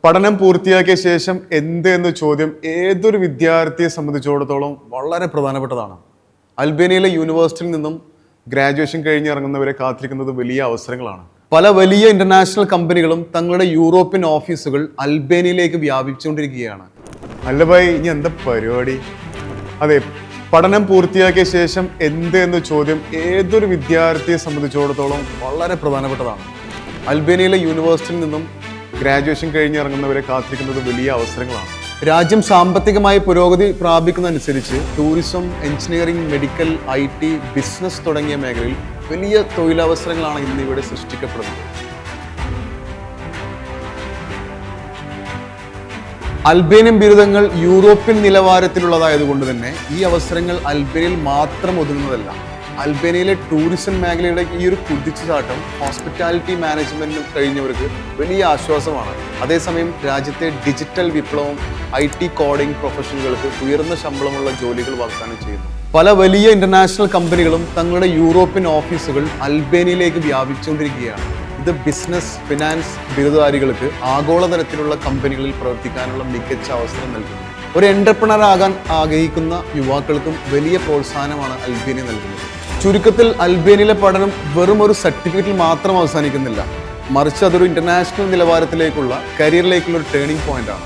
പഠനം പൂർത്തിയാക്കിയ ശേഷം എന്ത് എന്ന ചോദ്യം ഏതൊരു വിദ്യാർത്ഥിയെ സംബന്ധിച്ചിടത്തോളം വളരെ പ്രധാനപ്പെട്ടതാണ്. അൽബേനിയയിലെ യൂണിവേഴ്സിറ്റിയിൽ നിന്നും ഗ്രാജുവേഷൻ കഴിഞ്ഞ് ഇറങ്ങുന്നവരെ കാത്തിരിക്കുന്നത് വലിയ അവസരങ്ങളാണ്. പല വലിയ ഇന്റർനാഷണൽ കമ്പനികളും തങ്ങളുടെ യൂറോപ്യൻ ഓഫീസുകൾ അൽബേനിയയിലേക്ക് വ്യാപിച്ചുകൊണ്ടിരിക്കുകയാണ്. അല്ല ഭായി, ഇനി എന്താ പരിപാടി? അതെ, പഠനം പൂർത്തിയാക്കിയ ശേഷം എന്ത് എന്ന ചോദ്യം ഏതൊരു വിദ്യാർത്ഥിയെ സംബന്ധിച്ചിടത്തോളം വളരെ പ്രധാനപ്പെട്ടതാണ്. അൽബേനിയയിലെ യൂണിവേഴ്സിറ്റിയിൽ നിന്നും ഗ്രാജുവേഷൻ കഴിഞ്ഞ് ഇറങ്ങുന്നവരെ കാത്തിരിക്കുന്നത് വലിയ അവസരങ്ങളാണ്. രാജ്യം സാമ്പത്തികമായി പുരോഗതി പ്രാപിക്കുന്നതനുസരിച്ച് tourism, engineering, medical, IT, business തുടങ്ങിയ മേഖലയിൽ വലിയ തൊഴിലവസരങ്ങളാണ് ഇന്ന് ഇവിടെ സൃഷ്ടിക്കപ്പെടുന്നത്. അൽബേനിയൻ ബിരുദങ്ങൾ യൂറോപ്യൻ നിലവാരത്തിലുള്ളതായതുകൊണ്ട് തന്നെ ഈ അവസരങ്ങൾ അൽബേനിയയിൽ മാത്രം ഒതുങ്ങുന്നതല്ല. അൽബേനിയയിലെ ടൂറിസം മേഖലയുടെ ഈ ഒരു കുതിച്ചുചാട്ടം ഹോസ്പിറ്റാലിറ്റി മാനേജ്മെന്റിന് കഴിഞ്ഞവർക്ക് വലിയ ആശ്വാസമാണ്. അതേസമയം രാജ്യത്തെ ഡിജിറ്റൽ വിപ്ലവം IT കോഡിംഗ് പ്രൊഫഷണലുകൾക്ക് ഉയർന്ന ശമ്പളമുള്ള ജോലികൾ വാഗ്ദാനം ചെയ്യുന്നു. പല വലിയ ഇന്റർനാഷണൽ കമ്പനികളും തങ്ങളുടെ യൂറോപ്യൻ ഓഫീസുകൾ അൽബേനിയയിലേക്ക് വ്യാപിച്ചുകൊണ്ടിരിക്കുകയാണ്. ഇത് ബിസിനസ്, ഫിനാൻസ് ബിരുദധാരികൾക്ക് ആഗോളതലത്തിലുള്ള കമ്പനികളിൽ പ്രവർത്തിക്കാനുള്ള മികച്ച അവസരം നൽകുന്നു. ഒരു എന്റർപ്രണർ ആകാൻ ആഗ്രഹിക്കുന്ന യുവാക്കൾക്കും വലിയ പ്രോത്സാഹനമാണ് അൽബേനിയ നൽകുന്നത്. ചുരുക്കത്തിൽ അൽബേനിയയിലെ പഠനം വെറും ഒരു സർട്ടിഫിക്കറ്റിൽ മാത്രം അവസാനിക്കുന്നില്ല, മറിച്ച് അതൊരു ഇന്റർനാഷണൽ നിലവാരത്തിലേക്കുള്ള കരിയറിലേക്കുള്ള ഒരു ടേണിംഗ് പോയിന്റ് ആണ്.